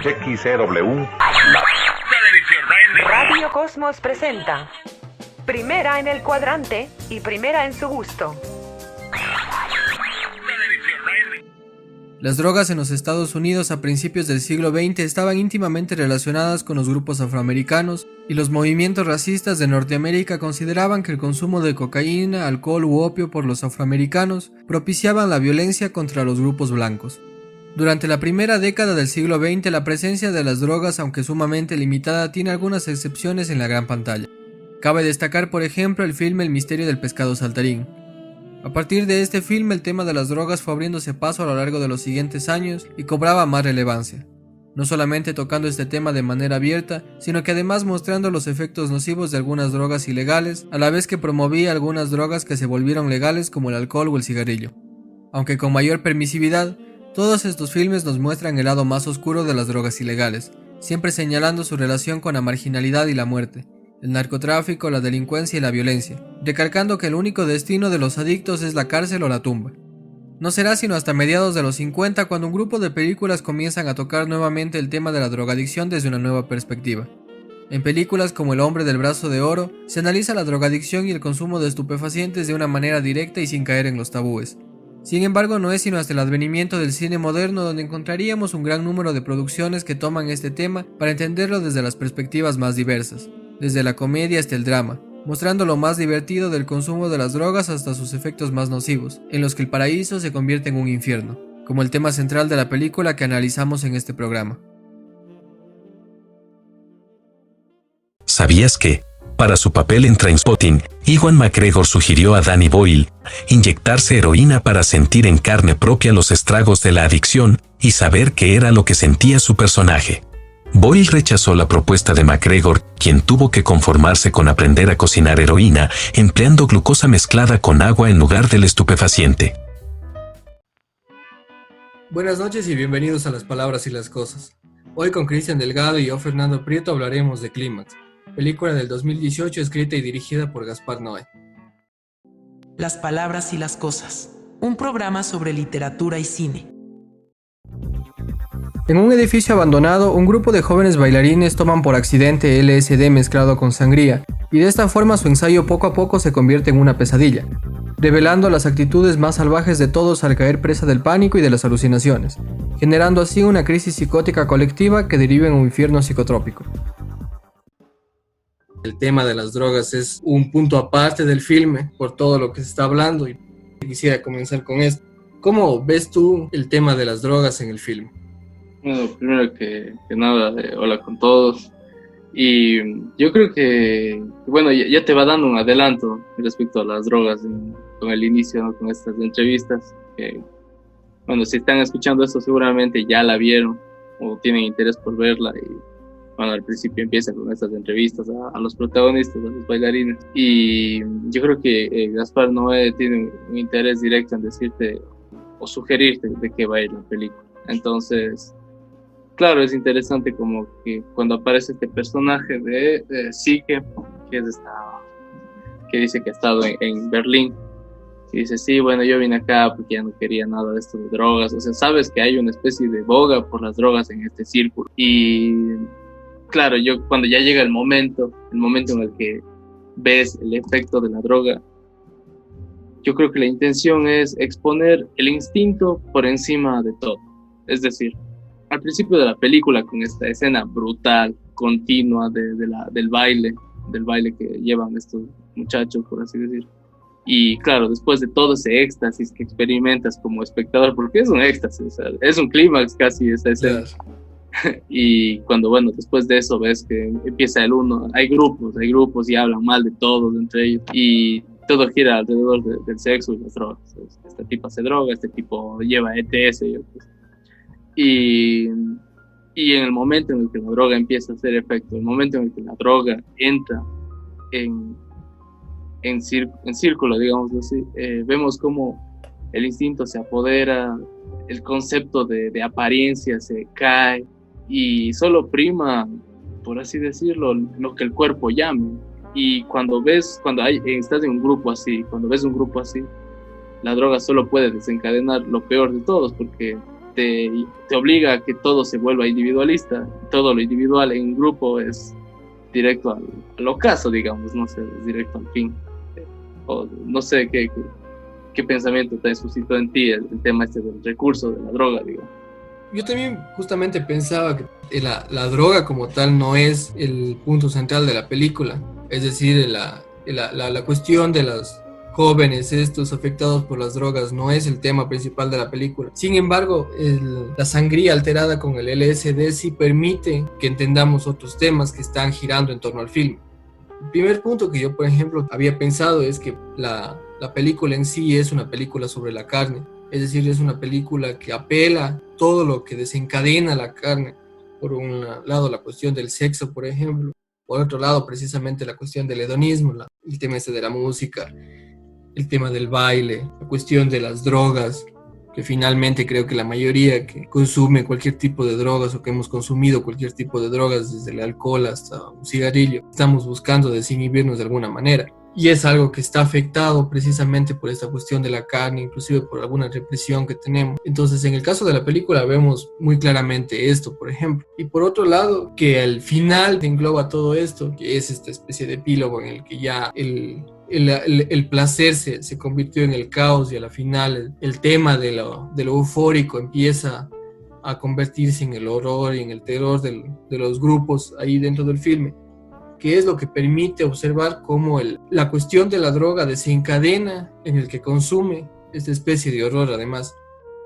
XCW. Radio Cosmos presenta Primera en el cuadrante y primera en su gusto. Las drogas en los Estados Unidos a principios del siglo XX estaban íntimamente relacionadas con los grupos afroamericanos y los movimientos racistas de Norteamérica consideraban que el consumo de cocaína, alcohol u opio por los afroamericanos propiciaban la violencia contra los grupos blancos. Durante la primera década del siglo XX, la presencia de las drogas, aunque sumamente limitada, tiene algunas excepciones en la gran pantalla. Cabe destacar, por ejemplo, el filme El misterio del pescado saltarín. A partir de este filme, el tema de las drogas fue abriéndose paso a lo largo de los siguientes años y cobraba más relevancia, no solamente tocando este tema de manera abierta, sino que además mostrando los efectos nocivos de algunas drogas ilegales, a la vez que promovía algunas drogas que se volvieron legales como el alcohol o el cigarrillo. Aunque con mayor permisividad, todos estos filmes nos muestran el lado más oscuro de las drogas ilegales, siempre señalando su relación con la marginalidad y la muerte, el narcotráfico, la delincuencia y la violencia, recalcando que el único destino de los adictos es la cárcel o la tumba. No será sino hasta mediados de los 50 cuando un grupo de películas comienzan a tocar nuevamente el tema de la drogadicción desde una nueva perspectiva. En películas como El hombre del brazo de oro, se analiza la drogadicción y el consumo de estupefacientes de una manera directa y sin caer en los tabúes. Sin embargo, no es sino hasta el advenimiento del cine moderno donde encontraríamos un gran número de producciones que toman este tema para entenderlo desde las perspectivas más diversas, desde la comedia hasta el drama, mostrando lo más divertido del consumo de las drogas hasta sus efectos más nocivos, en los que el paraíso se convierte en un infierno, como el tema central de la película que analizamos en este programa. ¿Sabías que, para su papel en Trainspotting, Ewan McGregor sugirió a Danny Boyle inyectarse heroína para sentir en carne propia los estragos de la adicción y saber qué era lo que sentía su personaje? Boyle rechazó la propuesta de McGregor, quien tuvo que conformarse con aprender a cocinar heroína empleando glucosa mezclada con agua en lugar del estupefaciente. Buenas noches y bienvenidos a Las Palabras y las Cosas. Hoy con Cristian Delgado y yo, Fernando Prieto, hablaremos de Clímax, película del 2018 escrita y dirigida por Gaspar Noé. Las Palabras y las Cosas, un programa sobre literatura y cine. En un edificio abandonado, un grupo de jóvenes bailarines toman por accidente LSD mezclado con sangría, y de esta forma su ensayo poco a poco se convierte en una pesadilla, revelando las actitudes más salvajes de todos al caer presa del pánico y de las alucinaciones, generando así una crisis psicótica colectiva que deriva en un infierno psicotrópico. El tema de las drogas es un punto aparte del filme, por todo lo que se está hablando, y quisiera comenzar con esto. ¿Cómo ves tú el tema de las drogas en el filme? Bueno, primero que nada, hola con todos. Y yo creo que, bueno, ya te va dando un adelanto respecto a las drogas con el inicio, ¿no? Con estas entrevistas. Que, bueno, si están escuchando esto seguramente ya la vieron o tienen interés por verla. Y bueno, al principio empieza con estas entrevistas a los protagonistas, a los bailarines. Y yo creo que Gaspar Noé tiene un interés directo en decirte o sugerirte de qué va a ir la película. Entonces, claro, es interesante como que cuando aparece este personaje de Sique, que es que dice que ha estado en Berlín, y dice, sí, bueno, yo vine acá porque ya no quería nada de esto de drogas. O sea, sabes que hay una especie de boga por las drogas en este círculo. Y claro, cuando ya llega el momento en el que ves el efecto de la droga, yo creo que la intención es exponer el instinto por encima de todo. Es decir, al principio de la película, con esta escena brutal, continua del baile que llevan estos muchachos, por así decir. Y claro, después de todo ese éxtasis que experimentas como espectador, porque es un éxtasis, o sea, es un clímax casi esa escena. Yes. Y cuando, bueno, después de eso ves que empieza el uno, hay grupos y hablan mal de todos entre ellos. Y todo gira alrededor del sexo y las drogas. Este tipo hace droga, este tipo lleva ETS, Y en el momento en el que la droga empieza a hacer efecto, el momento en el que la droga entra en círculo, digamos así, vemos cómo el instinto se apodera, el concepto de apariencia se cae y solo prima, por así decirlo, lo que el cuerpo llame. Y cuando estás en un grupo así, cuando ves un grupo así, la droga solo puede desencadenar lo peor de todos, porque te obliga a que todo se vuelva individualista. Todo lo individual en grupo es directo al ocaso, digamos, no sé, es directo al fin. O no sé qué pensamiento te suscitó en ti el tema este del recurso de la droga, digamos. Yo también justamente pensaba que la droga como tal no es el punto central de la película, es decir, la cuestión de los jóvenes estos afectados por las drogas no es el tema principal de la película. Sin embargo, la sangría alterada con el LSD sí permite que entendamos otros temas que están girando en torno al film. El primer punto que yo, por ejemplo, había pensado es que la película en sí es una película sobre la carne. Es decir, es una película que apela a todo lo que desencadena la carne. Por un lado, la cuestión del sexo, por ejemplo. Por otro lado, precisamente la cuestión del hedonismo, el tema de la música, el tema del baile, la cuestión de las drogas, que finalmente creo que la mayoría que consume cualquier tipo de drogas o que hemos consumido cualquier tipo de drogas, desde el alcohol hasta un cigarrillo, estamos buscando desinhibirnos de alguna manera. Y es algo que está afectado precisamente por esta cuestión de la carne, inclusive por alguna represión que tenemos. Entonces, en el caso de la película vemos muy claramente esto, por ejemplo. Y por otro lado, que al final engloba todo esto, que es esta especie de epílogo en el que ya el placer se convirtió en el caos y a la final el tema de lo eufórico empieza a convertirse en el horror y en el terror de los grupos ahí dentro del filme, que es lo que permite observar cómo la cuestión de la droga desencadena en el que consume esta especie de horror además.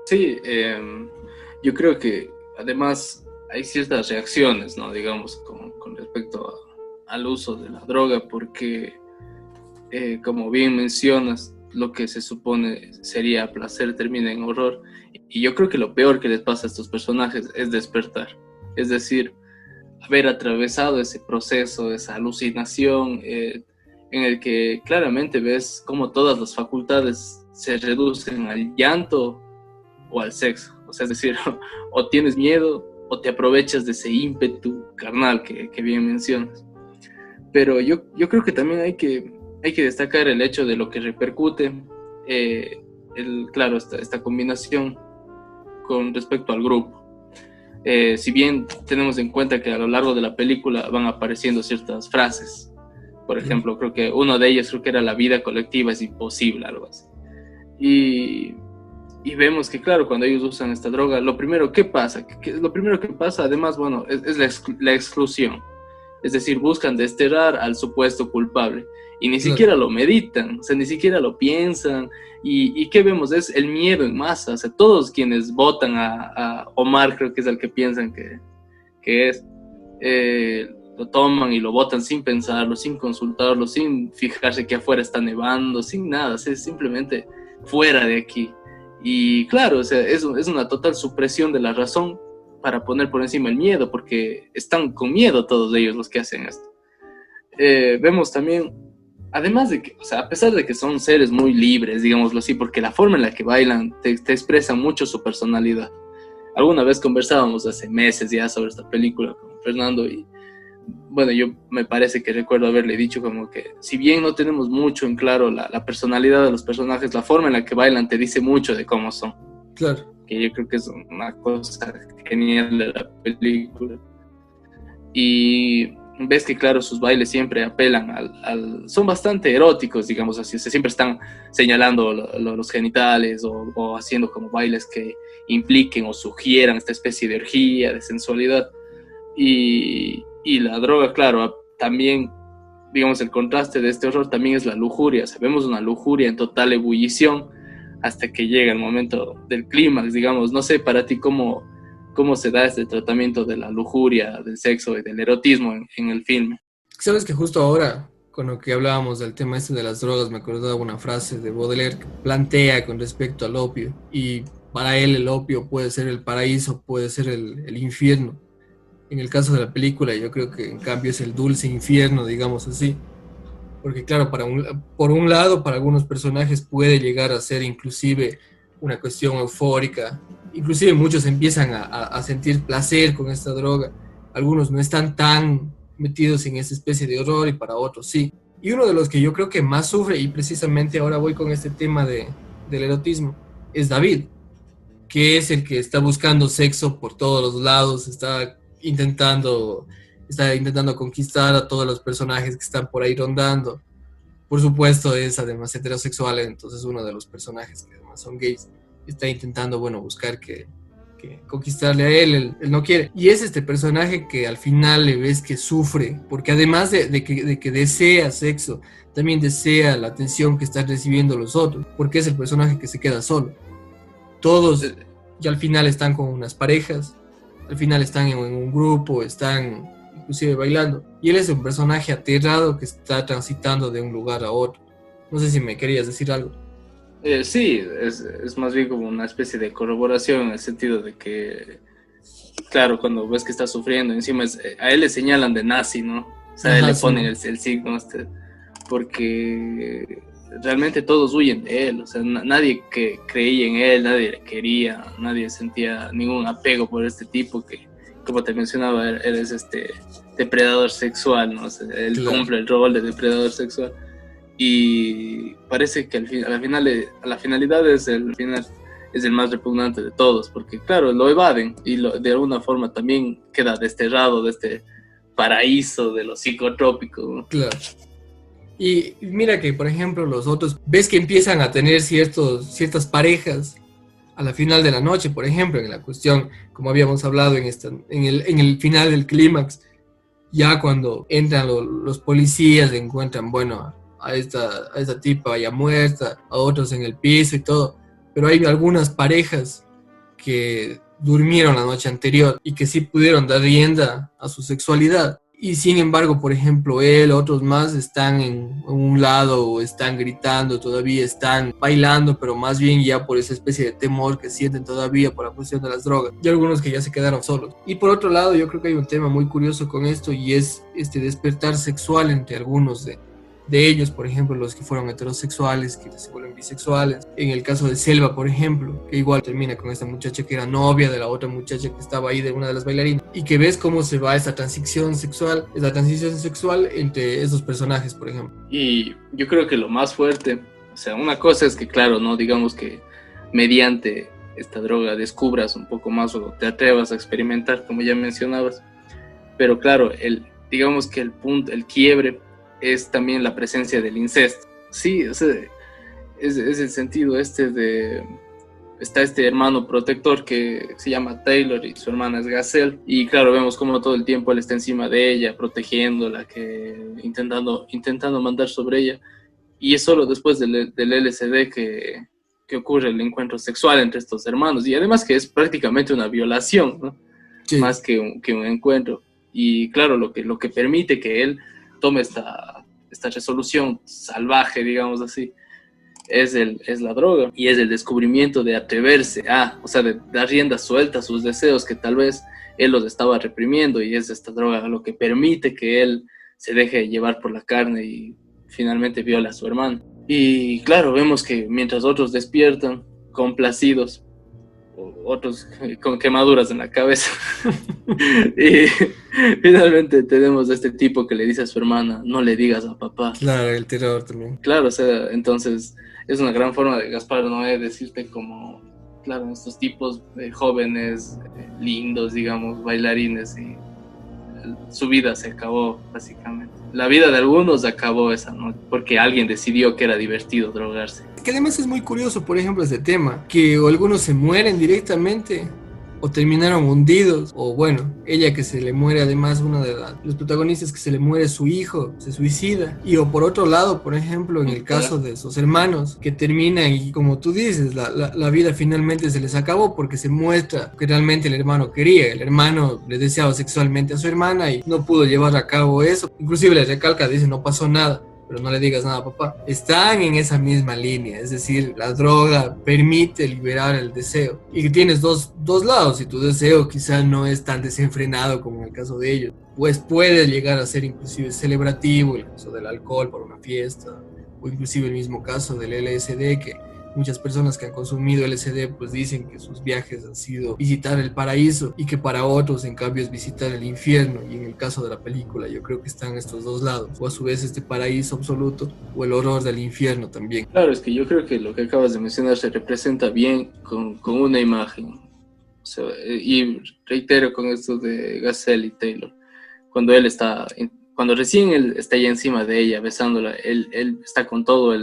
Sí, yo creo que además hay ciertas reacciones, ¿no? Digamos, con respecto al uso de la droga, porque como bien mencionas, lo que se supone sería placer termina en horror, y yo creo que lo peor que les pasa a estos personajes es despertar, es decir, haber atravesado ese proceso, esa alucinación, en el que claramente ves cómo todas las facultades se reducen al llanto o al sexo. O sea, es decir, o tienes miedo o te aprovechas de ese ímpetu carnal que bien mencionas. Pero yo creo que también hay que destacar el hecho de lo que repercute, claro, esta combinación con respecto al grupo. Si bien tenemos en cuenta que a lo largo de la película van apareciendo ciertas frases, por ejemplo, creo que uno de ellos era la vida colectiva es imposible, algo así. Y vemos que, claro, cuando ellos usan esta droga, lo primero que pasa, además, bueno, es la exclusión. Es decir, buscan desterrar al supuesto culpable y ni siquiera lo meditan, o sea, ni siquiera lo piensan. ¿Y qué vemos? Es el miedo en masa. O sea, todos quienes votan a Omar, creo que es el que piensan que es, lo toman y lo votan sin pensarlo, sin consultarlo, sin fijarse que afuera está nevando, sin nada, o sea, es simplemente fuera de aquí. Y claro, o sea, es una total supresión de la razón para poner por encima el miedo, porque están con miedo todos ellos los que hacen esto. Vemos también, además de que, o sea, a pesar de que son seres muy libres, digámoslo así, porque la forma en la que bailan te expresa mucho su personalidad. Alguna vez conversábamos hace meses ya sobre esta película con Fernando y, bueno, yo me parece que recuerdo haberle dicho como que si bien no tenemos mucho en claro la personalidad de los personajes, la forma en la que bailan te dice mucho de cómo son. Claro. Que yo creo que es una cosa genial de la película. Y ves que, claro, sus bailes siempre apelan son bastante eróticos, digamos así, o sea, siempre están señalando los genitales o haciendo como bailes que impliquen o sugieran esta especie de orgía, de sensualidad. Y la droga, claro, también, digamos, el contraste de este horror también es la lujuria. O sea, vemos una lujuria en total ebullición hasta que llega el momento del clímax, digamos. No sé para ti cómo se da este tratamiento de la lujuria, del sexo y del erotismo en el filme. Sabes que justo ahora, con lo que hablábamos del tema este de las drogas, me acordaba una frase de Baudelaire que plantea con respecto al opio, y para él el opio puede ser el paraíso, puede ser el infierno. En el caso de la película yo creo que en cambio es el dulce infierno, digamos así. Porque claro, por un lado, para algunos personajes puede llegar a ser inclusive una cuestión eufórica. Inclusive muchos empiezan a sentir placer con esta droga. Algunos no están tan metidos en esa especie de horror y para otros sí. Y uno de los que yo creo que más sufre, y precisamente ahora voy con este tema del erotismo, es David, que es el que está buscando sexo por todos los lados, está intentando conquistar a todos los personajes que están por ahí rondando. Por supuesto es además heterosexual, entonces uno de los personajes que además son gays está intentando, bueno, buscar que conquistarle a él no quiere. Y es este personaje que al final le ves que sufre, porque además de que desea sexo, también desea la atención que están recibiendo los otros, porque es el personaje que se queda solo. Todos y al final están con unas parejas, al final están en un grupo, están inclusive bailando. Y él es un personaje aterrado que está transitando de un lugar a otro. No sé si me querías decir algo. Sí, es más bien como una especie de corroboración en el sentido de que, claro, cuando ves que está sufriendo, encima a él le señalan de nazi, ¿no? O sea, a él le ponen el signo porque realmente todos huyen de él, o sea, nadie que creía en él, nadie le quería, nadie sentía ningún apego por este tipo que, como te mencionaba, eres depredador sexual, ¿no? O sea, él cumple el rol de depredador sexual. Y parece que la finalidad es el más repugnante de todos, porque claro, lo evaden y de alguna forma también queda desterrado de este paraíso de los psicotrópicos, ¿no? Claro. Y mira que, por ejemplo, los otros, ves que empiezan a tener ciertas parejas a la final de la noche, por ejemplo, en la cuestión, como habíamos hablado en el final del clímax, ya cuando entran los policías, encuentran, bueno, a esta tipa ya muerta, a otros en el piso y todo, pero hay algunas parejas que durmieron la noche anterior y que sí pudieron dar rienda a su sexualidad. Y sin embargo, por ejemplo, él, otros más están en un lado o están gritando, todavía están bailando, pero más bien ya por esa especie de temor que sienten todavía por la cuestión de las drogas. Y algunos que ya se quedaron solos. Y por otro lado, yo creo que hay un tema muy curioso con esto y es este despertar sexual entre algunos de ellos, por ejemplo, los que fueron heterosexuales, que se vuelven bisexuales. En el caso de Selva, por ejemplo, que igual termina con esta muchacha que era novia de la otra muchacha que estaba ahí, de una de las bailarinas, y que ves cómo se va esa transición sexual entre esos personajes, por ejemplo. Y yo creo que lo más fuerte, o sea, una cosa es que, claro, no digamos que mediante esta droga descubras un poco más o te atrevas a experimentar, como ya mencionabas, pero claro, digamos que el quiebre es también la presencia del incesto. Sí, o sea, es el sentido está este hermano protector que se llama Taylor y su hermana es Gazelle, y claro, vemos como todo el tiempo él está encima de ella, protegiéndola, intentando mandar sobre ella, y es solo después del LSD que ocurre el encuentro sexual entre estos hermanos, y además que es prácticamente una violación, ¿no? Sí. Más que un encuentro, y claro, lo que permite que él tome esta resolución salvaje, digamos así, es la droga, y es el descubrimiento de atreverse o sea, de dar rienda suelta a sus deseos que tal vez él los estaba reprimiendo, y es esta droga lo que permite que él se deje llevar por la carne y finalmente viola a su hermano. Y claro, vemos que mientras otros despiertan complacidos, otros con quemaduras en la cabeza. Y finalmente tenemos a este tipo que le dice a su hermana, no le digas a papá. Claro, el terror también. Claro, o sea, entonces es una gran forma de Gaspar Noé decirte como, claro, estos tipos jóvenes, lindos, digamos, bailarines, y su vida se acabó, básicamente. La vida de algunos acabó esa noche, porque alguien decidió que era divertido drogarse. Que además es muy curioso, por ejemplo, este tema, que algunos se mueren directamente, o terminaron hundidos, o bueno, ella que se le muere, además uno de los protagonistas que se le muere su hijo, se suicida, y o por otro lado, por ejemplo, en el caso de sus hermanos, que terminan y como tú dices, la vida finalmente se les acabó porque se muestra que realmente el hermano quería, el hermano le deseaba sexualmente a su hermana y no pudo llevar a cabo eso, inclusive le recalca, dice no pasó nada, pero no le digas nada, papá. Están en esa misma línea, es decir, la droga permite liberar el deseo. Y que tienes dos lados, si tu deseo quizás no es tan desenfrenado como en el caso de ellos, pues puede llegar a ser inclusive celebrativo, el caso del alcohol para una fiesta, o inclusive el mismo caso del LSD, que Muchas personas que han consumido LSD pues dicen que sus viajes han sido visitar el paraíso y que para otros en cambio es visitar el infierno, y en el caso de la película yo creo que están estos dos lados, o a su vez este paraíso absoluto o el horror del infierno también. Claro, es que yo creo que lo que acabas de mencionar se representa bien con una imagen. O sea, y reitero con esto de Gazelle y Taylor, cuando recién él está ya encima de ella, besándola, él está con todo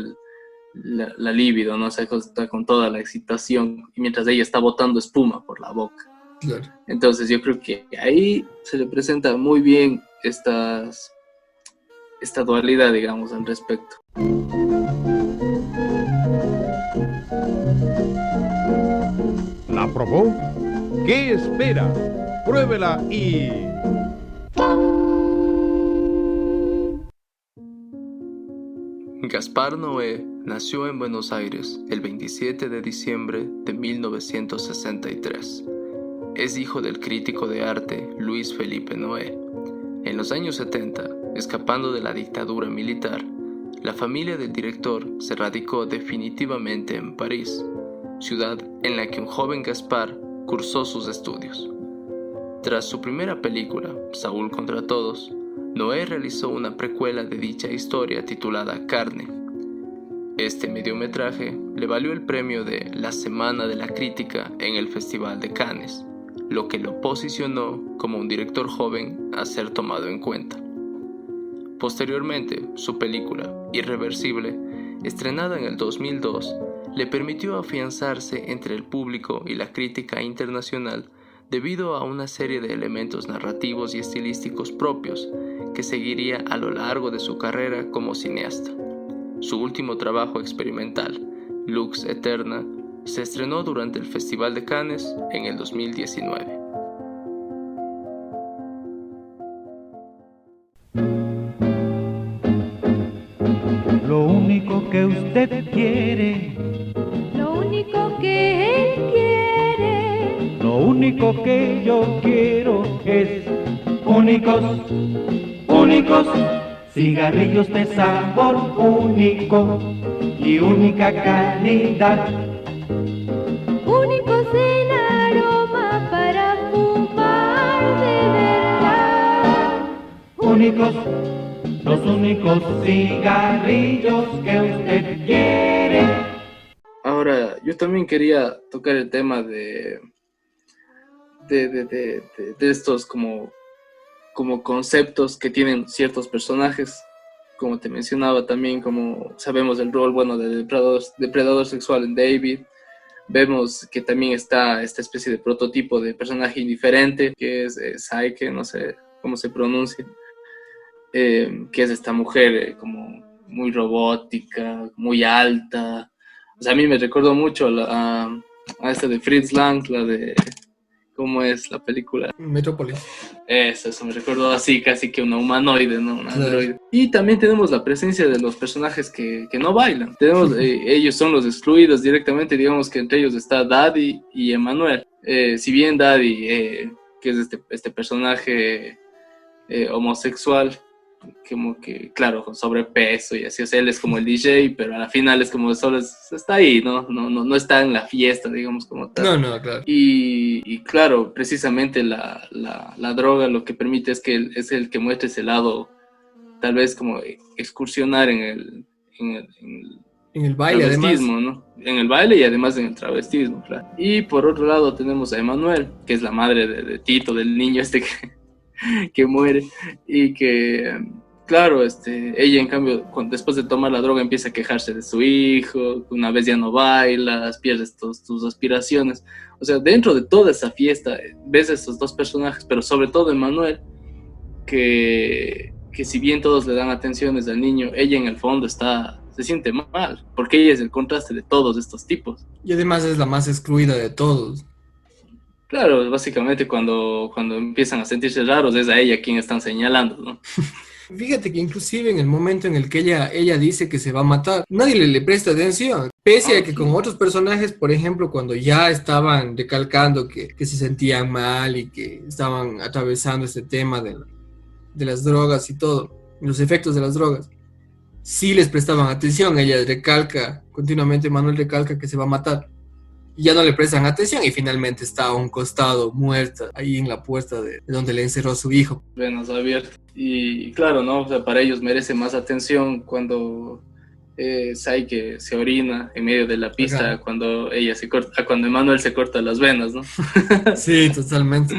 la libido, ¿no? O sea, está con toda la excitación, y mientras ella está botando espuma por la boca. Claro. Entonces yo creo que ahí se representa muy bien esta dualidad, digamos, al respecto. ¿La probó? ¿Qué espera? Pruébela y... Gaspar Noé nació en Buenos Aires el 27 de diciembre de 1963. Es hijo del crítico de arte Luis Felipe Noé. En los años 70, escapando de la dictadura militar, la familia del director se radicó definitivamente en París, ciudad en la que un joven Gaspar cursó sus estudios. Tras su primera película, Saúl contra todos, Noé realizó una precuela de dicha historia titulada Carne. Este mediometraje le valió el premio de la Semana de la Crítica en el Festival de Cannes, lo que lo posicionó como un director joven a ser tomado en cuenta. Posteriormente, su película Irreversible, estrenada en el 2002, le permitió afianzarse entre el público y la crítica internacional debido a una serie de elementos narrativos y estilísticos propios que seguiría a lo largo de su carrera como cineasta. Su último trabajo experimental, Lux Eterna, se estrenó durante el Festival de Cannes en el 2019. Lo único que usted quiere, lo único que él quiere, lo único que yo quiero es únicos, únicos, cigarrillos de sabor único y única calidad. Únicos en aroma para fumar de verdad. Únicos, los únicos cigarrillos que usted quiere. Ahora, yo también quería tocar el tema de estos como conceptos que tienen ciertos personajes. Como te mencionaba también, como sabemos el rol, bueno, de depredador sexual en David. Vemos que también está esta especie de prototipo de personaje indiferente, que es Psyche, no sé cómo se pronuncia, que es esta mujer como muy robótica, muy alta. O sea, a mí me recordó mucho a esta de Fritz Lang, la de... ¿Cómo es la película? Metrópolis. Eso me recordó así, casi que una humanoide, ¿no? Un androide. Y también tenemos la presencia de los personajes que no bailan. Tenemos, ellos son los excluidos directamente, digamos que entre ellos está Daddy y Emmanuel. Si bien Daddy, que es este personaje homosexual, como que, claro, con sobrepeso y así, o sea, él es como el DJ, pero a la final es como solo está ahí, no está en la fiesta, digamos, como tal. No, claro. Y claro, precisamente la droga lo que permite es que es el que muestre ese lado, tal vez como excursionar en el baile, además. ¿no? En el baile y además en el travestismo, claro. Y por otro lado tenemos a Emmanuel, que es la madre de Tito, del niño que muere, y que, claro, ella en cambio, después de tomar la droga empieza a quejarse de su hijo, una vez ya no bailas, pierdes tus aspiraciones. O sea, dentro de toda esa fiesta ves a esos dos personajes, pero sobre todo Emmanuel, que si bien todos le dan atenciones al niño, ella en el fondo se siente mal, porque ella es el contraste de todos estos tipos. Y además es la más excluida de todos. Claro, básicamente cuando empiezan a sentirse raros es a ella quien están señalando, ¿no? Fíjate que inclusive en el momento en el que ella dice que se va a matar, nadie le presta atención. Pese a que con otros personajes, por ejemplo, cuando ya estaban recalcando que se sentían mal y que estaban atravesando este tema de las drogas y todo, los efectos de las drogas, sí les prestaban atención. Ella recalca continuamente Manuel recalca que se va a matar. Y ya no le prestan atención y finalmente está a un costado muerta ahí en la puerta de donde le encerró su hijo. Venas abiertas. Y claro, ¿no? O sea, para ellos merece más atención cuando Saike se orina en medio de la pista, Ajá. cuando ella se corta, cuando Emanuel se corta las venas, ¿no? Sí, totalmente.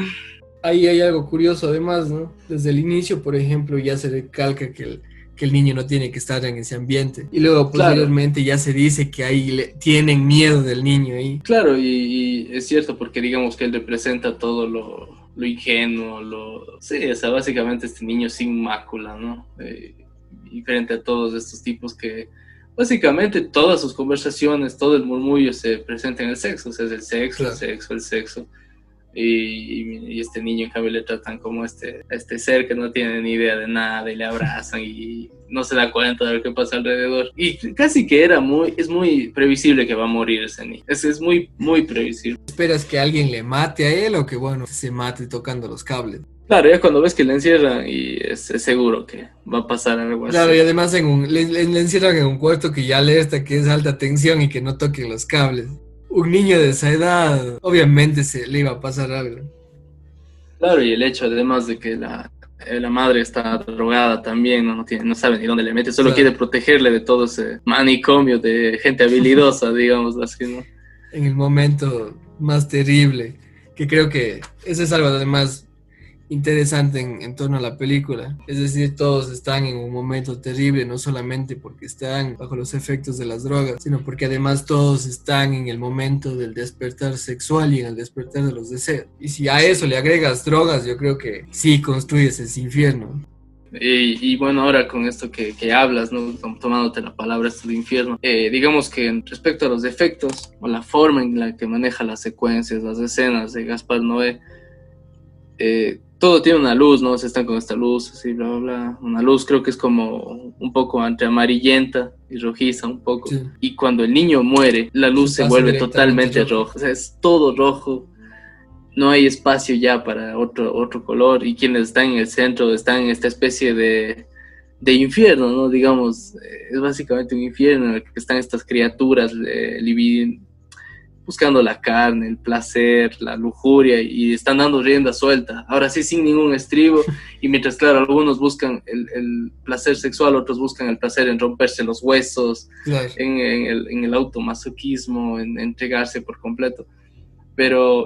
Ahí hay algo curioso además, ¿no? Desde el inicio, por ejemplo, ya se recalca que el niño no tiene que estar en ese ambiente. Y luego posteriormente ya se dice que ahí tienen miedo del niño ahí. Claro, y es cierto, porque digamos que él representa todo lo ingenuo, sí, o sea, básicamente este niño sin mácula, ¿no? Y frente a todos estos tipos que básicamente todas sus conversaciones, todo el murmullo se presenta en el sexo, o sea, es el sexo, claro. El sexo. Y este niño en cambio le tratan como este ser que no tiene ni idea de nada y le abrazan y no se da cuenta de lo que pasa alrededor, y casi que es muy previsible que va a morir ese niño, es muy previsible. ¿Esperas que alguien le mate a él o que bueno, se mate tocando los cables? Claro, ya cuando ves que le encierran y es seguro que va a pasar algo así. Claro, y además le encierran en un cuarto que ya alerta que es alta tensión y que no toquen los cables. Un niño de esa edad, obviamente se le iba a pasar algo. Claro, y el hecho además de que la madre está drogada también, no sabe ni dónde le mete, solo quiere protegerle de todo ese manicomio de gente habilidosa, digamos así, ¿no? En el momento más terrible, que creo que eso es algo además interesante en torno a la película. Es decir, todos están en un momento terrible, no solamente porque están bajo los efectos de las drogas, sino porque además todos están en el momento del despertar sexual y en el despertar de los deseos. Y si a eso le agregas drogas, yo creo que sí construyes ese infierno. Y bueno, ahora con esto que hablas, ¿no? Tomándote la palabra, esto de infierno, digamos que respecto a los defectos o la forma en la que maneja las secuencias, las escenas de Gaspar Noé, todo tiene una luz, ¿no? Se están con esta luz, así, bla, bla, bla. Una luz creo que es como un poco entre amarillenta y rojiza un poco. Sí. Y cuando el niño muere, la luz se vuelve totalmente roja. O sea, es todo rojo. No hay espacio ya para otro color. Y quienes están en el centro están en esta especie de infierno, ¿no? Digamos, es básicamente un infierno en el que están estas criaturas buscando la carne, el placer, la lujuria, y están dando rienda suelta, ahora sí sin ningún estribo, y mientras claro, algunos buscan el placer sexual, otros buscan el placer en romperse los huesos, claro. en el automasoquismo, en entregarse por completo,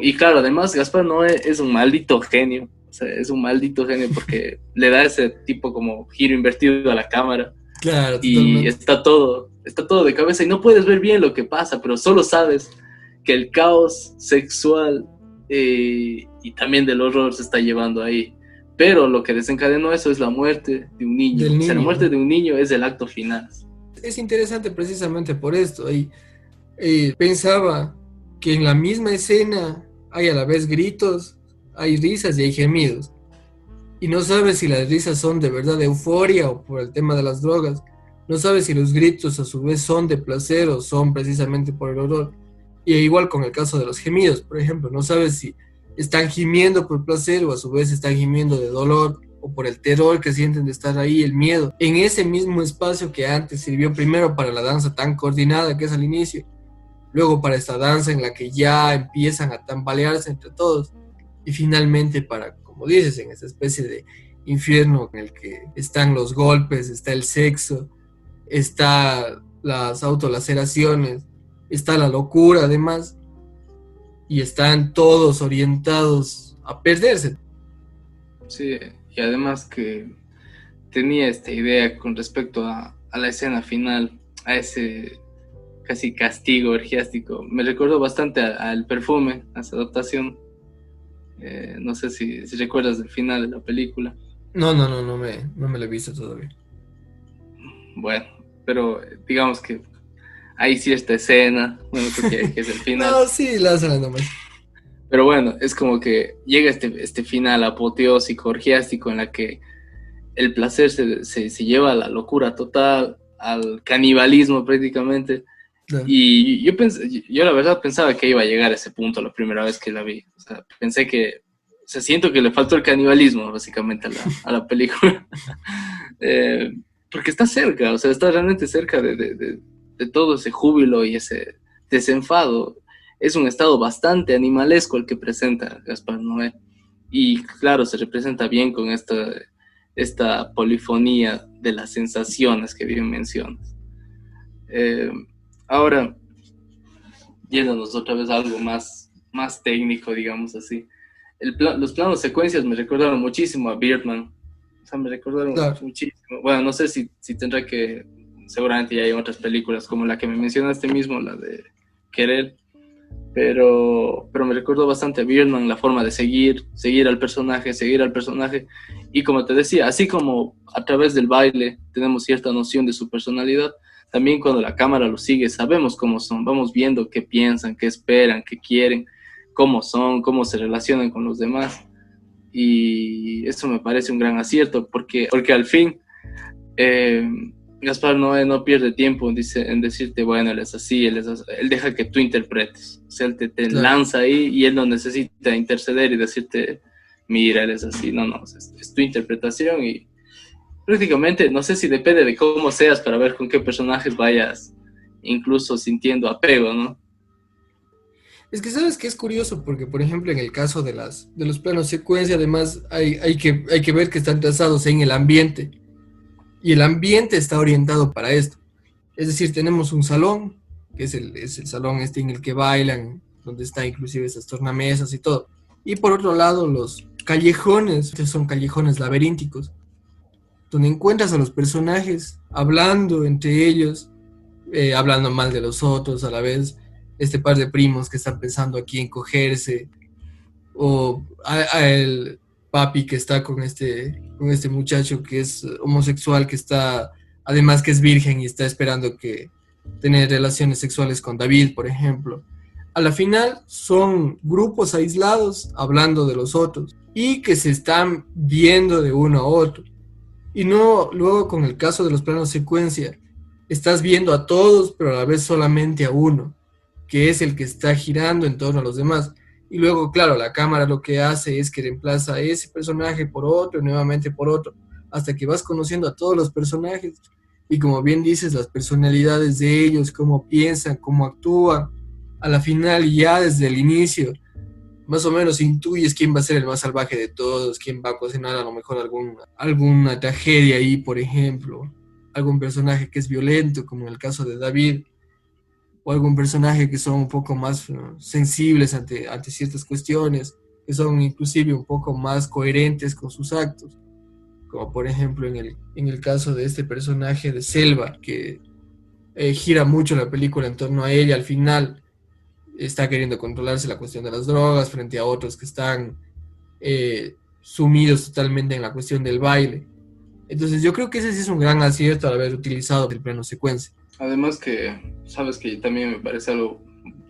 y claro, además Gaspar Noé es un maldito genio, o sea, es un maldito genio porque le da ese tipo como giro invertido a la cámara, claro, y está todo de cabeza, y no puedes ver bien lo que pasa, pero solo sabes que el caos sexual y también del horror se está llevando ahí. Pero lo que desencadenó eso es la muerte de un niño. O sea, la muerte de un niño es el acto final. Es interesante precisamente por esto. Pensaba que en la misma escena hay a la vez gritos, hay risas y hay gemidos. Y no sabes si las risas son de verdad de euforia o por el tema de las drogas. No sabes si los gritos a su vez son de placer o son precisamente por el horror. Y igual con el caso de los gemidos, por ejemplo, no sabes si están gimiendo por placer o a su vez están gimiendo de dolor o por el terror que sienten de estar ahí, el miedo. En ese mismo espacio que antes sirvió primero para la danza tan coordinada que es al inicio, luego para esta danza en la que ya empiezan a tambalearse entre todos y finalmente para, como dices, en esa especie de infierno en el que están los golpes, está el sexo, está las autolaceraciones, está la locura además, y están todos orientados a perderse. Sí, y además que tenía esta idea con respecto a la escena final, a ese casi castigo orgiástico. Me recordó bastante al Perfume, a esa adaptación. No sé si recuerdas del final de la película. No me lo he visto todavía. Bueno, pero digamos que hay cierta escena, bueno, creo que es el final. No, sí, lázala nomás. Pero bueno, es como que llega este final apoteósico, orgiástico, en la que el placer se lleva a la locura total, al canibalismo prácticamente. Claro. Y yo la verdad pensaba que iba a llegar a ese punto la primera vez que la vi. O sea, pensé que, o sea, siento que le faltó el canibalismo básicamente a la película. Porque está cerca, o sea, está realmente cerca de de todo ese júbilo y ese desenfado. Es un estado bastante animalesco el que presenta Gaspar Noé. Y claro, se representa bien con esta polifonía de las sensaciones que bien mencionas. Ahora, yéndonos otra vez a algo más técnico, digamos así. Los planos secuencias me recordaron muchísimo a Birdman. O sea, me recordaron muchísimo. Bueno, no sé si tendrá que... Seguramente ya hay otras películas como la que me mencionaste mismo, la de Querer. Pero me recordó bastante a Birdman, la forma de seguir al personaje. Y como te decía, así como a través del baile tenemos cierta noción de su personalidad, también cuando la cámara lo sigue sabemos cómo son, vamos viendo qué piensan, qué esperan, qué quieren, cómo son, cómo se relacionan con los demás. Y eso me parece un gran acierto, porque al fin Gaspar Noé no pierde tiempo en decirte, bueno, él es así, él deja que tú interpretes. O sea, él te lanza ahí y él no necesita interceder y decirte, mira, él es así. No, es tu interpretación y prácticamente, no sé si depende de cómo seas para ver con qué personajes vayas incluso sintiendo apego, ¿no? Es que sabes que es curioso porque, por ejemplo, en el caso de los planos secuencia, además hay que ver que están trazados en el ambiente. Y el ambiente está orientado para esto. Es decir, tenemos un salón, que es el salón en el que bailan, donde están inclusive esas tornamesas y todo. Y por otro lado, los callejones, que son callejones laberínticos, donde encuentras a los personajes hablando entre ellos, hablando mal de los otros, a la vez este par de primos que están pensando aquí en cogerse, o a el papi que está con este muchacho que es homosexual, que está, además que es virgen y está esperando que tener relaciones sexuales con David, por ejemplo. A la final son grupos aislados hablando de los otros y que se están viendo de uno a otro. Y no, luego con el caso de los planos secuencia, estás viendo a todos, pero a la vez solamente a uno, que es el que está girando en torno a los demás. Y luego, claro, la cámara lo que hace es que reemplaza a ese personaje por otro, y nuevamente por otro, hasta que vas conociendo a todos los personajes. Y como bien dices, las personalidades de ellos, cómo piensan, cómo actúan. A la final, ya desde el inicio, más o menos intuyes quién va a ser el más salvaje de todos, quién va a cocinar a lo mejor alguna tragedia ahí, por ejemplo. Algún personaje que es violento, como en el caso de David, o algún personaje que son un poco más sensibles ante ciertas cuestiones, que son inclusive un poco más coherentes con sus actos, como por ejemplo en el caso de este personaje de Selva, que gira mucho la película en torno a ella. Al final está queriendo controlarse la cuestión de las drogas frente a otros que están sumidos totalmente en la cuestión del baile. Entonces yo creo que ese sí es un gran acierto al haber utilizado el plano secuencia. Además que, sabes que también me parece algo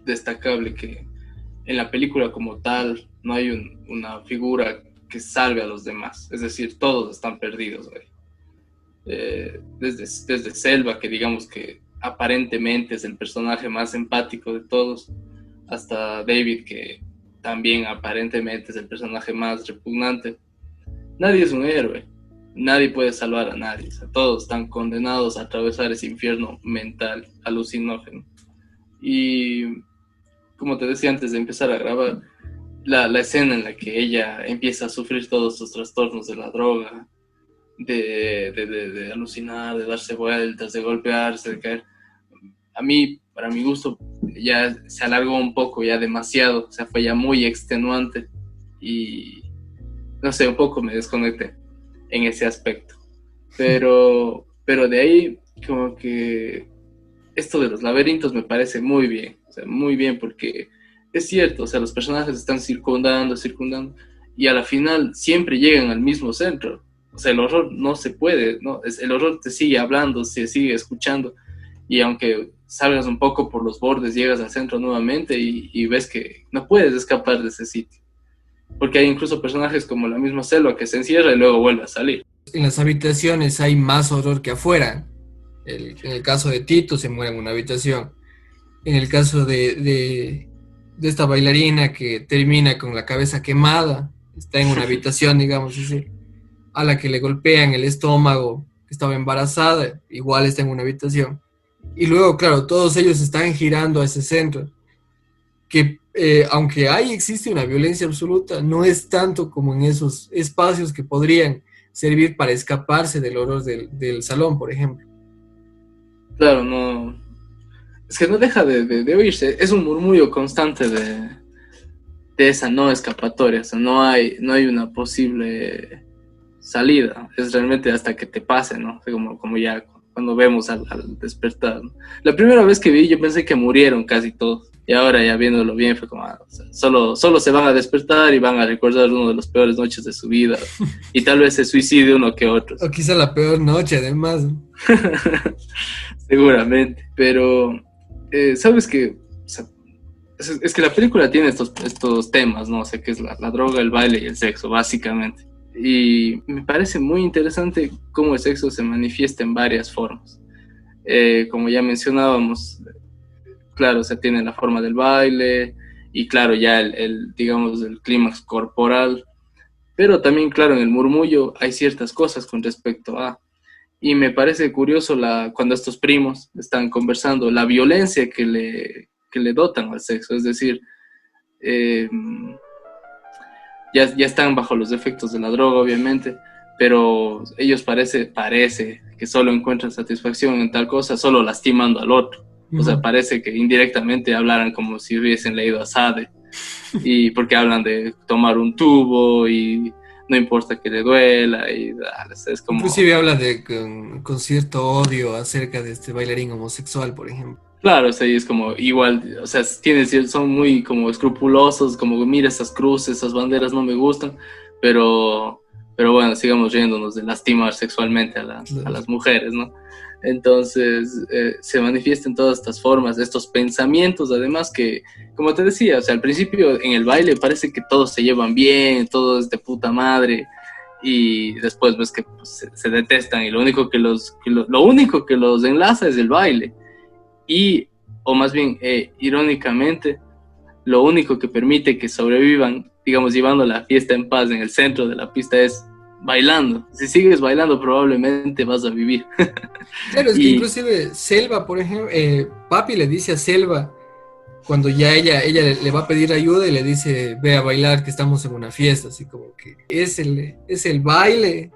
destacable que en la película como tal no hay una figura que salve a los demás. Es decir, todos están perdidos, güey. Desde Selva, que digamos que aparentemente es el personaje más empático de todos, hasta David, que también aparentemente es el personaje más repugnante. Nadie es un héroe. Nadie puede salvar a nadie. O sea, todos están condenados a atravesar ese infierno mental alucinógeno. Y como te decía antes de empezar a grabar, la escena en la que ella empieza a sufrir todos sus trastornos de la droga, de alucinar, de darse vueltas, de golpearse, de caer, a mí, para mi gusto, ya se alargó un poco, ya demasiado. O sea, fue ya muy extenuante y no sé, un poco me desconecté en ese aspecto, pero de ahí como que esto de los laberintos me parece muy bien, o sea, muy bien, porque es cierto, o sea, los personajes están circundando y a la final siempre llegan al mismo centro. O sea, el horror no se puede, ¿no? El horror te sigue hablando, se sigue escuchando, y aunque salgas un poco por los bordes, llegas al centro nuevamente y ves que no puedes escapar de ese sitio. Porque hay incluso personajes como la misma Selva que se encierra y luego vuelve a salir. En las habitaciones hay más horror que afuera. En el caso de Tito se muere en una habitación. En el caso de esta bailarina que termina con la cabeza quemada, está en una habitación, digamos así, a la que le golpean el estómago, que estaba embarazada, igual está en una habitación. Y luego, claro, todos ellos están girando a ese centro, que aunque existe una violencia absoluta, no es tanto como en esos espacios que podrían servir para escaparse del horror del salón, por ejemplo. Claro, no. Es que no deja de oírse. Es un murmullo constante de esa no escapatoria. O sea, no hay una posible salida. Es realmente hasta que te pase, ¿no? O sea, como ya cuando vemos al despertar, ¿no? La primera vez que vi, yo pensé que murieron casi todos. Y ahora ya viéndolo bien fue como, o sea, solo se van a despertar y van a recordar una de las peores noches de su vida. Y tal vez se suicide uno que otro. O quizá la peor noche, además. Seguramente. Pero, ¿sabes qué? O sea, es que la película tiene estos temas, ¿no? O sea, que es la droga, el baile y el sexo, básicamente. Y me parece muy interesante cómo el sexo se manifiesta en varias formas. Como ya mencionábamos, claro, o sea, tiene la forma del baile y claro, ya digamos, el clímax corporal, pero también, claro, en el murmullo hay ciertas cosas con respecto a, y me parece curioso cuando estos primos están conversando, la violencia que le dotan al sexo, es decir, ya están bajo los efectos de la droga, obviamente, pero ellos parece que solo encuentran satisfacción en tal cosa, solo lastimando al otro. O sea, parece que indirectamente hablaran como si hubiesen leído a Sade, y porque hablan de tomar un tubo y no importa que le duela, y es como... Inclusive habla con cierto odio acerca de este bailarín homosexual, por ejemplo. Claro, o sea, y es como igual, o sea, son muy como escrupulosos, como mira esas cruces, esas banderas no me gustan, pero bueno, sigamos riéndonos de lastimar sexualmente a las mujeres, ¿no? Entonces, se manifiestan todas estas formas, estos pensamientos, además que, como te decía, o sea, al principio en el baile parece que todos se llevan bien, todo es de puta madre, y después ves que pues, se detestan, y lo único que los enlaza es el baile. O más bien, irónicamente, lo único que permite que sobrevivan, digamos, llevando la fiesta en paz en el centro de la pista es bailando. Si sigues bailando, probablemente vas a vivir. Claro, es que inclusive Selva, por ejemplo, Papi le dice a Selva, cuando ya ella le va a pedir ayuda y le dice, ve a bailar, que estamos en una fiesta, así como que es el baile,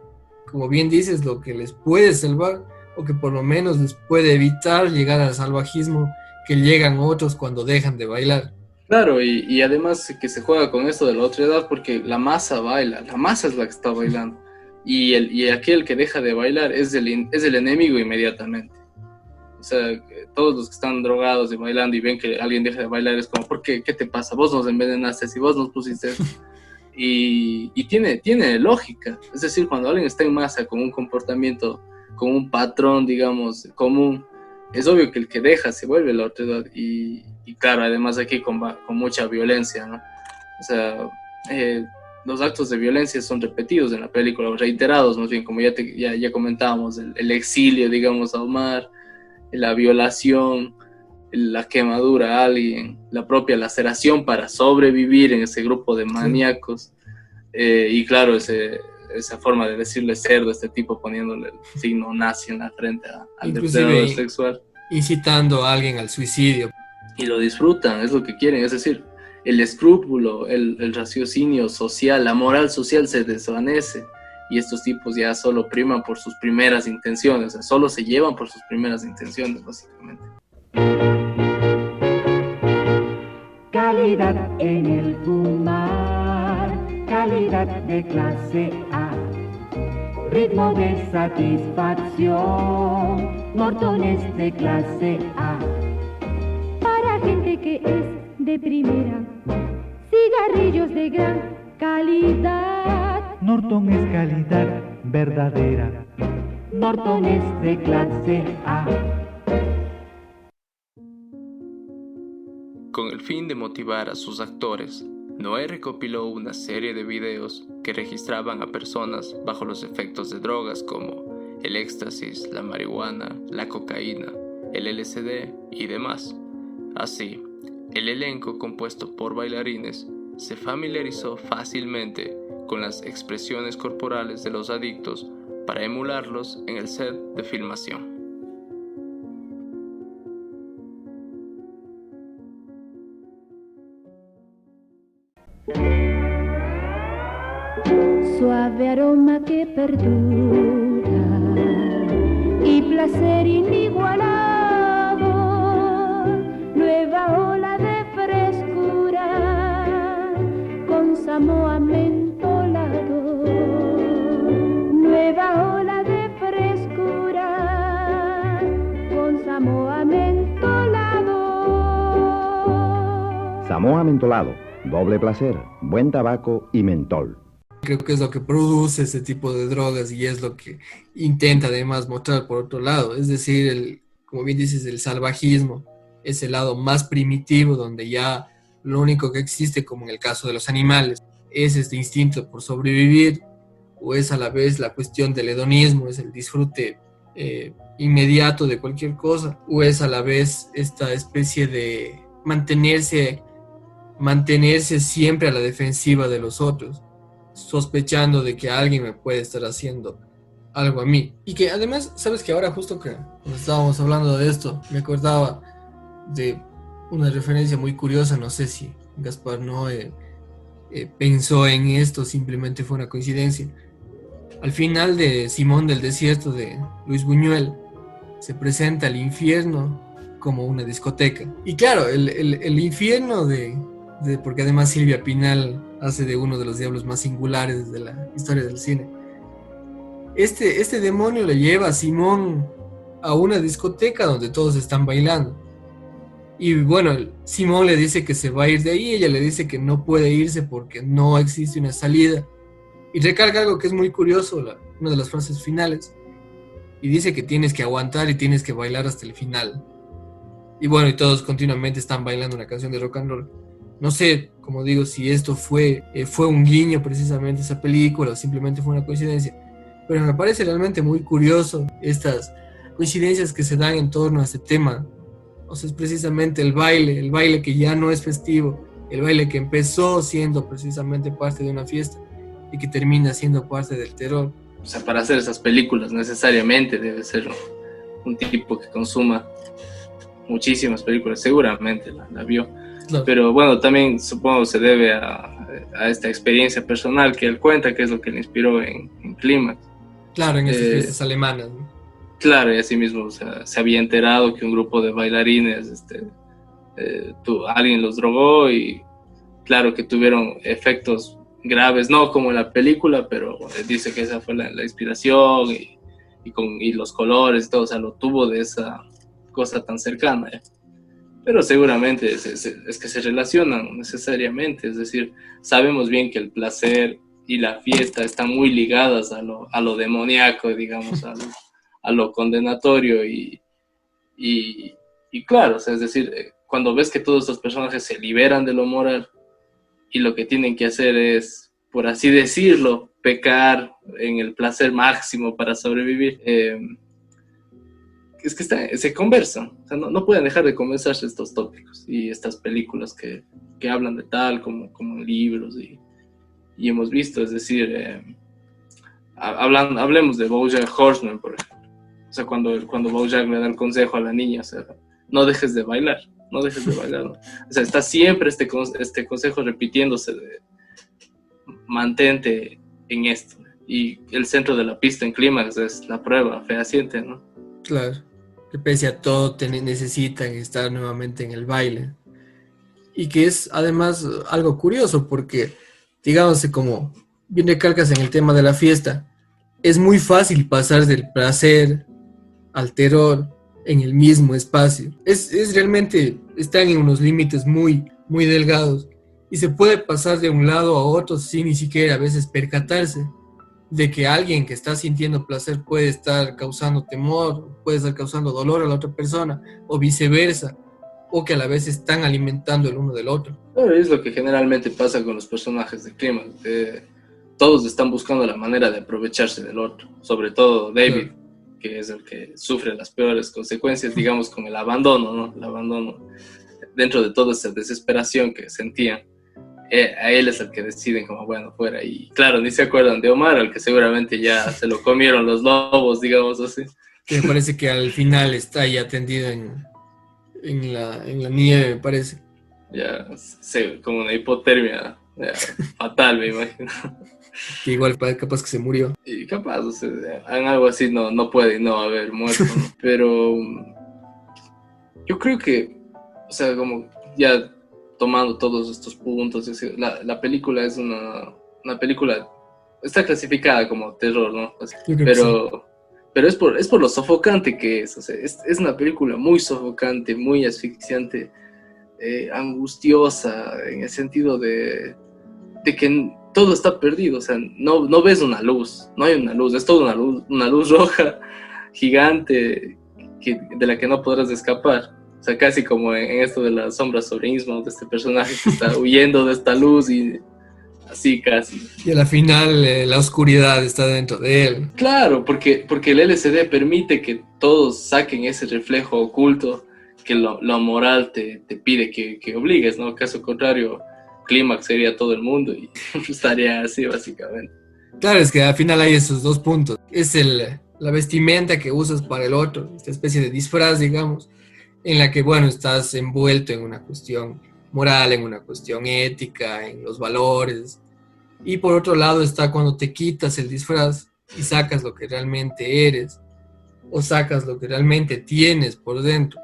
como bien dices, lo que les puede salvar, o que por lo menos les puede evitar llegar al salvajismo que llegan otros cuando dejan de bailar. Claro, y además que se juega con esto de la otra edad porque la masa baila, la masa es la que está bailando, y aquel que deja de bailar es el enemigo inmediatamente. O sea, todos los que están drogados y bailando y ven que alguien deja de bailar es como, ¿por qué? ¿Qué te pasa? Vos nos envenenaste, si vos nos pusiste eso. Y tiene lógica, es decir, cuando alguien está en masa con un comportamiento, con un patrón, digamos, común, es obvio que el que deja se vuelve la otra edad, y claro, además aquí con mucha violencia, ¿no? O sea, los actos de violencia son repetidos en la película, reiterados, más bien, como ya comentábamos, el exilio, digamos, a Omar, la violación, la quemadura a alguien, la propia laceración para sobrevivir en ese grupo de maníacos, y claro, esa forma de decirle cerdo a este tipo poniéndole el signo nazi en la frente al depredador sexual. Incitando a alguien al suicidio. Y lo disfrutan, es lo que quieren, es decir, el escrúpulo, el raciocinio social, la moral social se desvanece, y estos tipos ya solo priman por sus primeras intenciones, o sea, solo se llevan por sus primeras intenciones, básicamente. Calidad en el fumar, calidad de clase A, ritmo de satisfacción, Nortones de clase A. Para gente que es de primera, cigarrillos de gran calidad. Norton es calidad verdadera, Nortones de clase A. Con el fin de motivar a sus actores, Noé recopiló una serie de videos que registraban a personas bajo los efectos de drogas como el éxtasis, la marihuana, la cocaína, el LSD y demás. Así, el elenco compuesto por bailarines se familiarizó fácilmente con las expresiones corporales de los adictos para emularlos en el set de filmación. Suave aroma que perdura y placer inigualado, nueva ola de frescura con Samoa mentolado, nueva ola de frescura con Samoa mentolado. Samoa mentolado, doble placer, buen tabaco y mentol. Creo que es lo que produce ese tipo de drogas y es lo que intenta además mostrar por otro lado. Es decir, como bien dices, el salvajismo es el lado más primitivo donde ya lo único que existe, como en el caso de los animales, es este instinto por sobrevivir, o es a la vez la cuestión del hedonismo, es el disfrute inmediato de cualquier cosa, o es a la vez esta especie de mantenerse siempre a la defensiva de los otros, sospechando de que alguien me puede estar haciendo algo a mí. Y que además, sabes que ahora justo que cuando estábamos hablando de esto, me acordaba de una referencia muy curiosa, no sé si Gaspar Noé pensó en esto, simplemente fue una coincidencia. Al final de Simón del Desierto de Luis Buñuel, se presenta el infierno como una discoteca. Y claro, el infierno porque además Silvia Pinal hace de uno de los diablos más singulares de la historia del cine. Este demonio le lleva a Simón a una discoteca donde todos están bailando. Y bueno, Simón le dice que se va a ir de ahí, ella le dice que no puede irse porque no existe una salida. Y recarga algo que es muy curioso, una de las frases finales. Y dice que tienes que aguantar y tienes que bailar hasta el final. Y bueno, y todos continuamente están bailando una canción de rock and roll. No sé, como digo, si esto fue un guiño precisamente a esa película o simplemente fue una coincidencia. Pero me parece realmente muy curioso estas coincidencias que se dan en torno a este tema. O sea, es precisamente el baile que ya no es festivo, el baile que empezó siendo precisamente parte de una fiesta y que termina siendo parte del terror. O sea, para hacer esas películas necesariamente debe ser un tipo que consuma muchísimas películas, seguramente la vio. No. Pero bueno, también supongo se debe a esta experiencia personal que él cuenta, que es lo que le inspiró en Clímax. Claro, en esas fiestas alemanas, ¿no? Claro, y así mismo, o sea, se había enterado que un grupo de bailarines, alguien los drogó y claro que tuvieron efectos graves, no como en la película, pero dice que esa fue la inspiración y los colores y todo, o sea, lo tuvo de esa cosa tan cercana, ¿eh? Pero seguramente es que se relacionan necesariamente, es decir, sabemos bien que el placer y la fiesta están muy ligadas a lo demoníaco, digamos, a lo condenatorio y claro, o sea, es decir, cuando ves que todos estos personajes se liberan de lo moral y lo que tienen que hacer es, por así decirlo, pecar en el placer máximo para sobrevivir, es que se conversan, o sea, no pueden dejar de conversarse estos tópicos y estas películas que hablan de tal como libros y hemos visto, es decir, hablemos de BoJack Horseman, por ejemplo. O sea, cuando BoJack le da el consejo a la niña, o sea, no dejes de bailar, ¿no? O sea, está siempre este consejo repitiéndose de mantente en esto. Y el centro de la pista en Clímax es la prueba fehaciente, ¿no? Claro, que pese a todo necesitan estar nuevamente en el baile. Y que es además algo curioso porque, digamos, como bien recalcas en el tema de la fiesta, es muy fácil pasar del placer al terror en el mismo espacio. Es realmente, están en unos límites muy, muy delgados y se puede pasar de un lado a otro sin ni siquiera a veces percatarse de que alguien que está sintiendo placer puede estar causando temor, puede estar causando dolor a la otra persona o viceversa, o que a la vez están alimentando el uno del otro. Pero es lo que generalmente pasa con los personajes de Clímax. Todos están buscando la manera de aprovecharse del otro, sobre todo David, que es el que sufre las peores consecuencias, digamos, con el abandono, ¿no? El abandono, dentro de toda esa desesperación que sentían, a él es el que deciden como, bueno, fuera. Y claro, ni se acuerdan de Omar, al que seguramente ya se lo comieron los lobos, digamos así. Que me parece que al final está ya tendido en la nieve, me parece. Ya, como una hipotermia Fatal, me imagino. Que igual capaz que se murió. Y capaz, o sea, en algo así no puede no haber muerto, ¿no? Pero yo creo que, o sea, como ya tomando todos estos puntos, es decir, la película es una película, está clasificada como terror, ¿no? Pero es por lo sofocante que es, o sea, es una película muy sofocante, muy asfixiante, angustiosa, en el sentido de que todo está perdido, o sea, no ves una luz, no hay una luz, es toda una luz roja gigante de la que no podrás escapar. O sea, casi como en esto de las sombras sobre Innsmouth, de este personaje que está huyendo de esta luz y así casi. Y a la final la oscuridad está dentro de él. Claro, porque el LSD permite que todos saquen ese reflejo oculto que lo moral te pide que obligues, ¿no? Caso contrario, clímax sería todo el mundo y estaría así básicamente. Claro, es que al final hay esos dos puntos. Es la vestimenta que usas para el otro, esta especie de disfraz, digamos, en la que, bueno, estás envuelto en una cuestión moral, en una cuestión ética, en los valores. Y por otro lado está cuando te quitas el disfraz y sacas lo que realmente eres o sacas lo que realmente tienes por dentro.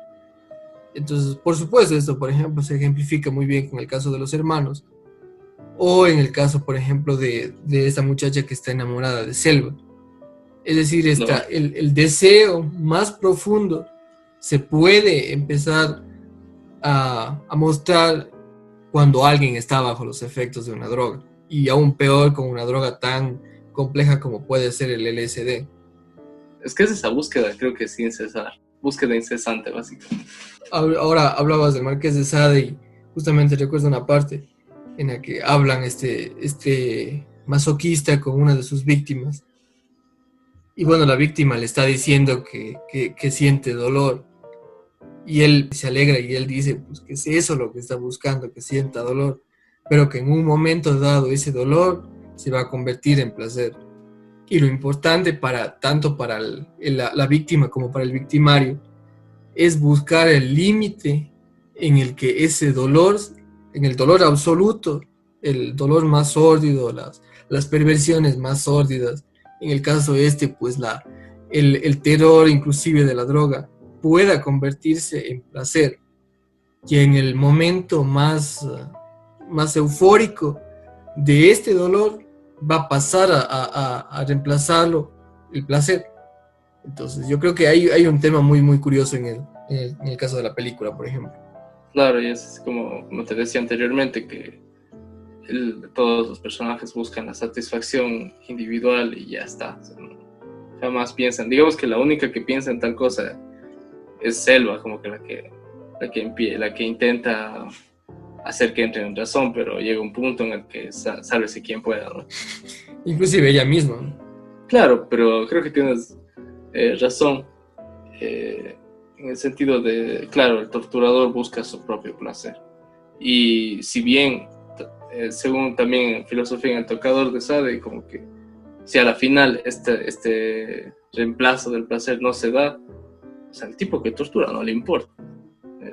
Entonces, por supuesto, esto, por ejemplo, se ejemplifica muy bien con el caso de los hermanos o en el caso, por ejemplo, de esta muchacha que está enamorada de Selva. Es decir, el deseo más profundo se puede empezar a mostrar cuando alguien está bajo los efectos de una droga, y aún peor con una droga tan compleja como puede ser el LSD. Es que es esa búsqueda, creo que sin cesar, búsqueda incesante básicamente. Ahora hablabas del Marqués de Sade y justamente recuerdo una parte en la que hablan este masoquista con una de sus víctimas. Y bueno, la víctima le está diciendo que siente dolor. Y él se alegra y él dice pues, que es eso lo que está buscando, que sienta dolor. Pero que en un momento dado ese dolor se va a convertir en placer. Y lo importante tanto para la víctima como para el victimario es buscar el límite en el que ese dolor, en el dolor absoluto, el dolor más sórdido, las perversiones más sórdidas, en el caso pues el terror inclusive de la droga, pueda convertirse en placer, que en el momento más eufórico de este dolor va a pasar a reemplazarlo el placer. Entonces yo creo que hay un tema muy muy curioso en el caso de la película, por ejemplo. Claro, y es como te decía anteriormente, que todos los personajes buscan la satisfacción individual y ya está. O sea, jamás piensan, digamos que la única que piensa en tal cosa es Selva, como que la que intenta hacer que entre en razón, pero llega un punto en el que sálvese quien pueda, ¿no? Inclusive ella misma. Claro, pero creo que tienes razón, en el sentido de, claro, el torturador busca su propio placer. Y si bien, según también filosofía en el tocador de Sade, como que si a la final este reemplazo del placer no se da, o sea, el tipo que tortura no le importa.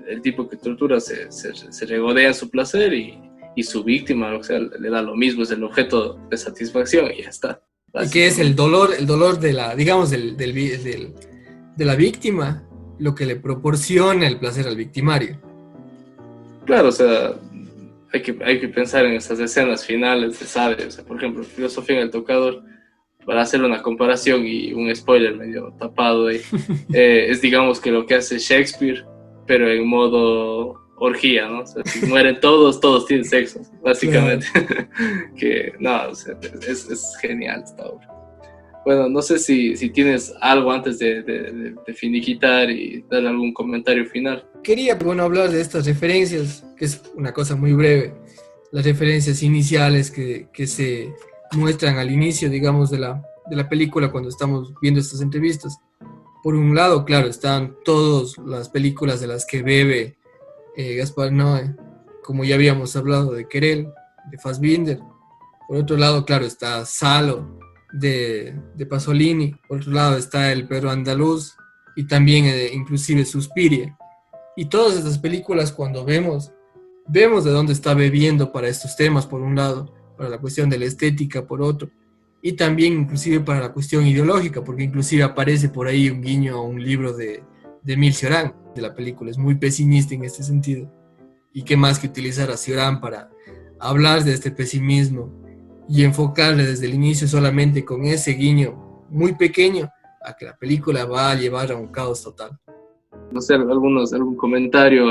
El tipo que tortura se regodea en su placer y su víctima, o sea, le da lo mismo, es el objeto de satisfacción y ya está. Y que es el dolor de la, digamos, de la víctima, lo que le proporciona el placer al victimario. Claro, o sea, hay que pensar en esas escenas finales de Sade, o sea, por ejemplo, filosofía en el tocador, para hacer una comparación y un spoiler medio tapado ahí, es digamos que lo que hace Shakespeare, pero en modo orgía, ¿no? O sea, si mueren todos tienen sexo, básicamente. Claro. Que, no, o sea, es genial esta obra. Bueno, no sé si tienes algo antes de finiquitar y dar algún comentario final. Quería, bueno, hablar de estas referencias, que es una cosa muy breve, las referencias iniciales que se muestran al inicio, digamos, de la película cuando estamos viendo estas entrevistas. Por un lado, claro, están todas las películas de las que bebe Gaspar Noé, como ya habíamos hablado, de Querelle, de Fassbinder. Por otro lado, claro, está Salo, de Pasolini. Por otro lado está El Perro Andaluz y también inclusive Suspiria. Y todas estas películas, cuando vemos, vemos de dónde está bebiendo para estos temas, por un lado, para la cuestión de la estética, por otro, y también inclusive para la cuestión ideológica, porque inclusive aparece por ahí un guiño a un libro de Emile Cioran, de la película. Es muy pesimista en este sentido. Y qué más que utilizar a Cioran para hablar de este pesimismo y enfocarle desde el inicio solamente con ese guiño muy pequeño a que la película va a llevar a un caos total. No sé, algún comentario,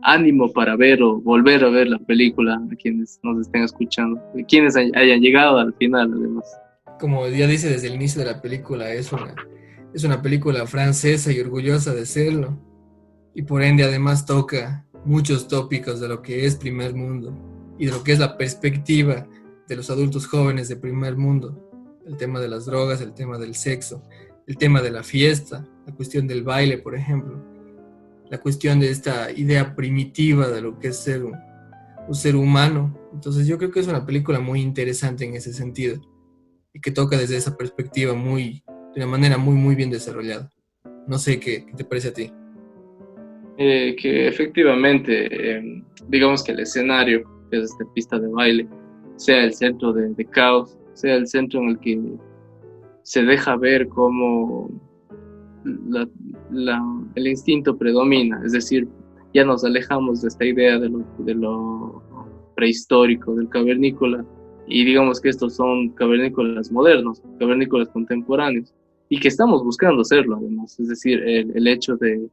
ánimo para ver o volver a ver la película a quienes nos estén escuchando, quienes hayan llegado al final, además. Como ya dice desde el inicio de la película, es una película francesa y orgullosa de serlo, y por ende además toca muchos tópicos de lo que es primer mundo y de lo que es la perspectiva de los adultos jóvenes de primer mundo. El tema de las drogas, el tema del sexo, el tema de la fiesta, la cuestión del baile, por ejemplo, la cuestión de esta idea primitiva de lo que es ser un ser humano. Entonces yo creo que es una película muy interesante en ese sentido y que toca desde esa perspectiva de una manera muy, muy bien desarrollada. No sé qué te parece a ti. Que efectivamente, digamos que el escenario, que es esta pista de baile, sea el centro de caos, sea el centro en el que se deja ver cómo el instinto predomina, es decir, ya nos alejamos de esta idea de lo prehistórico, del cavernícola, y digamos que estos son cavernícolas modernos, cavernícolas contemporáneos, y que estamos buscando hacerlo además, es decir, el hecho de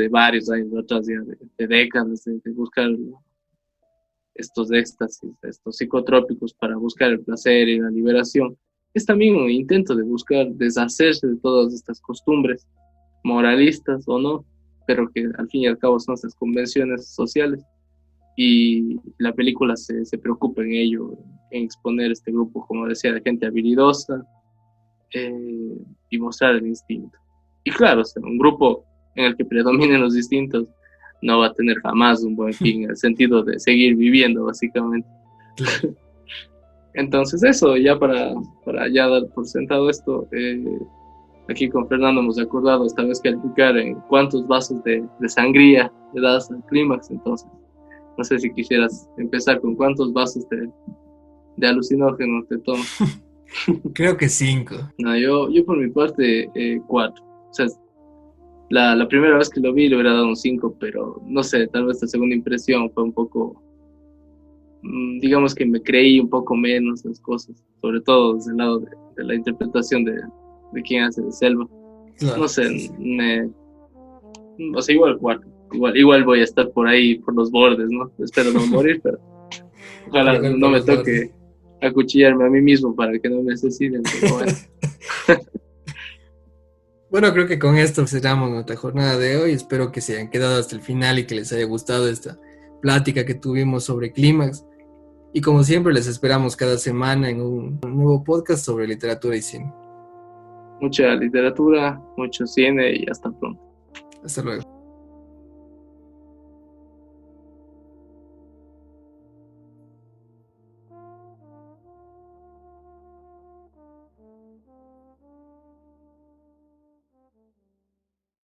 varios años atrás, ya de décadas, de buscar estos éxtasis, estos psicotrópicos para buscar el placer y la liberación, es también un intento de buscar deshacerse de todas estas costumbres, moralistas o no, pero que al fin y al cabo son estas convenciones sociales, y la película se preocupa en ello, en exponer este grupo, como decía, de gente habilidosa, y mostrar el instinto. Y claro, un grupo en el que predominen los distintos no va a tener jamás un buen fin, en el sentido de seguir viviendo, básicamente. Entonces eso, ya para ya dar por sentado esto, aquí con Fernando hemos acordado esta vez calificar en cuántos vasos de sangría le das al clímax. Entonces, no sé si quisieras empezar con cuántos vasos de alucinógenos te tomas. Creo que 5. No, yo por mi parte 4. O sea, la primera vez que lo vi le hubiera dado un 5, pero no sé, tal vez la segunda impresión fue un poco, digamos que me creí un poco menos las cosas, sobre todo desde el lado de la interpretación de quien hace de Selva. Claro, no sé, sí. O sea, igual 4. Igual voy a estar por ahí, por los bordes, ¿no? Espero no morir, pero ojalá no me toque acuchillarme a mí mismo para que no me asesinen. Pero bueno. Bueno, creo que con esto cerramos nuestra jornada de hoy. Espero que se hayan quedado hasta el final y que les haya gustado esta plática que tuvimos sobre Clímax. Y como siempre, les esperamos cada semana en un nuevo podcast sobre literatura y cine. Mucha literatura, mucho cine y hasta pronto. Hasta luego.